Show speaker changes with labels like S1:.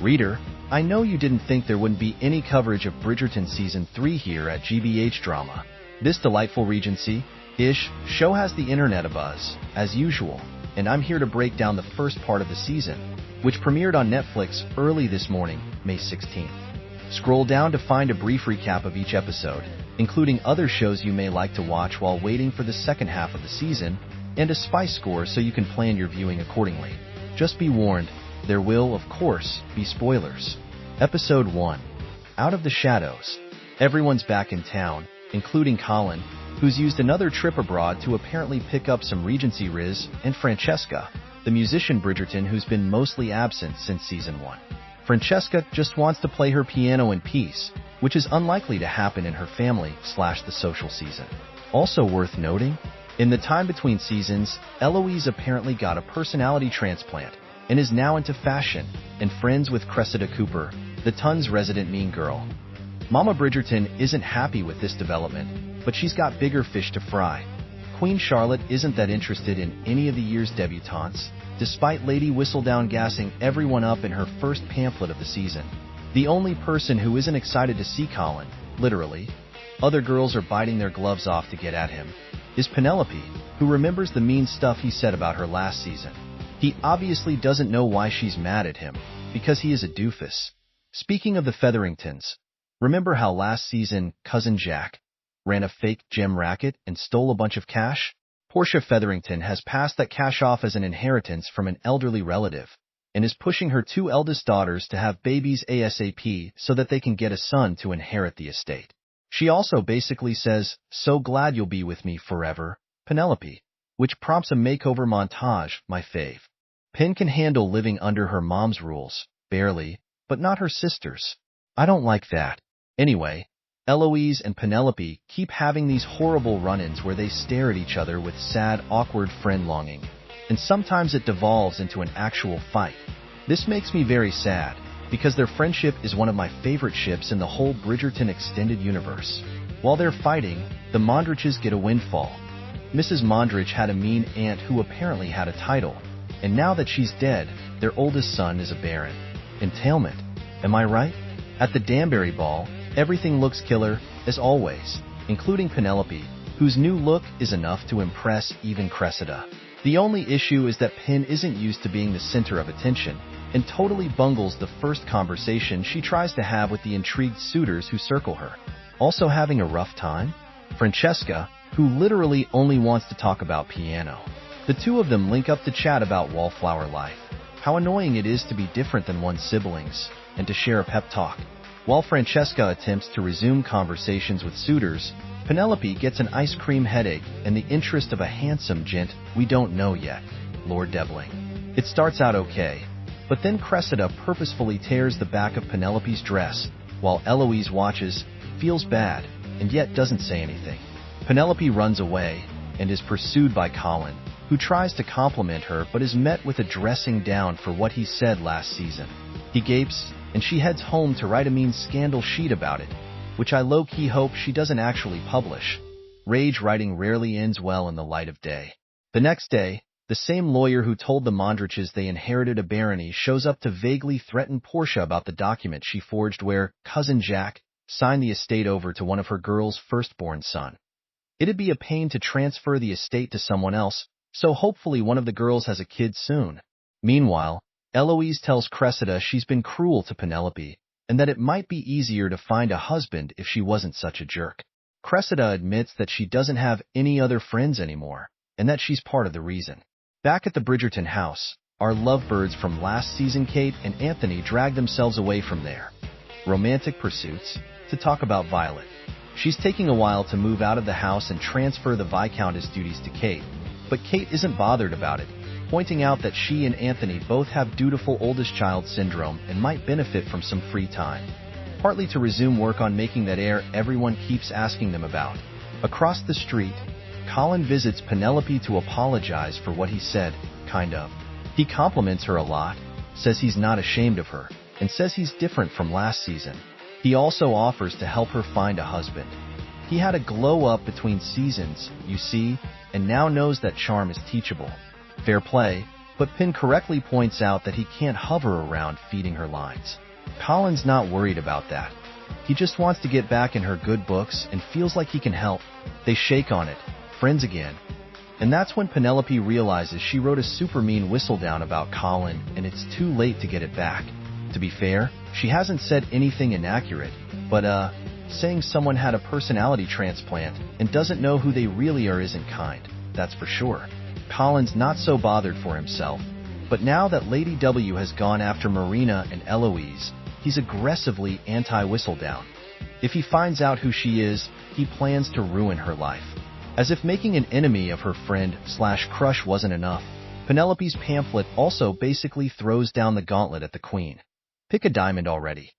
S1: Reader, I know you didn't think there wouldn't be any coverage of Bridgerton Season 3 here at GBH Drama. This delightful Regency-ish show has the internet abuzz, as usual, and I'm here to break down the first part of the season, which premiered on Netflix early this morning, May 16th. Scroll down to find a brief recap of each episode, including other shows you may like to watch while waiting for the second half of the season, and a spice score so you can plan your viewing accordingly. Just be warned, there will, of course, be spoilers. Episode 1. Out of the Shadows. Everyone's back in town, including Colin, who's used another trip abroad to apparently pick up some Regency Riz, and Francesca, the musician Bridgerton who's been mostly absent since Season 1. Francesca just wants to play her piano in peace, which is unlikely to happen in her family/the social season. Also worth noting, in the time between seasons, Eloise apparently got a personality transplant and is now into fashion and friends with Cressida Cooper, the Tun's resident mean girl. Mama Bridgerton isn't happy with this development, but she's got bigger fish to fry. Queen Charlotte isn't that interested in any of the year's debutantes, despite Lady Whistledown gassing everyone up in her first pamphlet of the season. The only person who isn't excited to see Colin, literally, other girls are biting their gloves off to get at him, is Penelope, who remembers the mean stuff he said about her last season. He obviously doesn't know why she's mad at him, because he is a doofus. Speaking of the Featheringtons, remember how last season Cousin Jack ran a fake gem racket and stole a bunch of cash? Portia Featherington has passed that cash off as an inheritance from an elderly relative, and is pushing her two eldest daughters to have babies ASAP so that they can get a son to inherit the estate. She also basically says, "So glad you'll be with me forever, Penelope," which prompts a makeover montage, my fave. Pen can handle living under her mom's rules, barely, but not her sister's. I don't like that. Anyway, Eloise and Penelope keep having these horrible run-ins where they stare at each other with sad, awkward friend longing, and sometimes it devolves into an actual fight. This makes me very sad, because their friendship is one of my favorite ships in the whole Bridgerton extended universe. While they're fighting, the Mondriches get a windfall. Mrs. Mondrich had a mean aunt who apparently had a title, and now that she's dead, their oldest son is a baron. Entailment, am I right? At the Danbury Ball, everything looks killer, as always, including Penelope, whose new look is enough to impress even Cressida. The only issue is that Pen isn't used to being the center of attention, and totally bungles the first conversation she tries to have with the intrigued suitors who circle her. Also having a rough time? Francesca, who literally only wants to talk about piano. The two of them link up to chat about wallflower life, how annoying it is to be different than one's siblings, and to share a pep talk. While Francesca attempts to resume conversations with suitors, Penelope gets an ice cream headache and the interest of a handsome gent we don't know yet, Lord Devling. It starts out okay, but then Cressida purposefully tears the back of Penelope's dress, while Eloise watches, feels bad, and yet doesn't say anything. Penelope runs away and is pursued by Colin, who tries to compliment her but is met with a dressing down for what he said last season. He gapes, and she heads home to write a mean scandal sheet about it, which I low-key hope she doesn't actually publish. Rage writing rarely ends well in the light of day. The next day, the same lawyer who told the Mondriches they inherited a barony shows up to vaguely threaten Portia about the document she forged where Cousin Jack signed the estate over to one of her girl's firstborn son. It'd be a pain to transfer the estate to someone else, so hopefully one of the girls has a kid soon. Meanwhile, Eloise tells Cressida she's been cruel to Penelope, and that it might be easier to find a husband if she wasn't such a jerk. Cressida admits that she doesn't have any other friends anymore, and that she's part of the reason. Back at the Bridgerton house, our lovebirds from last season Kate and Anthony drag themselves away from there. Romantic pursuits, to talk about Violet. She's taking a while to move out of the house and transfer the Viscountess duties to Kate, but Kate isn't bothered about it, pointing out that she and Anthony both have dutiful oldest child syndrome and might benefit from some free time, partly to resume work on making that heir everyone keeps asking them about. Across the street, Colin visits Penelope to apologize for what he said, kind of. He compliments her a lot, says he's not ashamed of her, and says he's different from last season. He also offers to help her find a husband. He had a glow up between seasons, you see, and now knows that charm is teachable. Fair play, but Pin correctly points out that he can't hover around feeding her lines. Colin's not worried about that. He just wants to get back in her good books and feels like he can help. They shake on it, friends again. And that's when Penelope realizes she wrote a super mean whistle down about Colin and it's too late to get it back. To be fair, she hasn't said anything inaccurate, but saying someone had a personality transplant and doesn't know who they really are isn't kind, that's for sure. Colin's not so bothered for himself, but now that Lady W has gone after Marina and Eloise, he's aggressively anti-Whistledown. If he finds out who she is, he plans to ruin her life. As if making an enemy of her friend/crush wasn't enough, Penelope's pamphlet also basically throws down the gauntlet at the Queen. Pick a diamond already.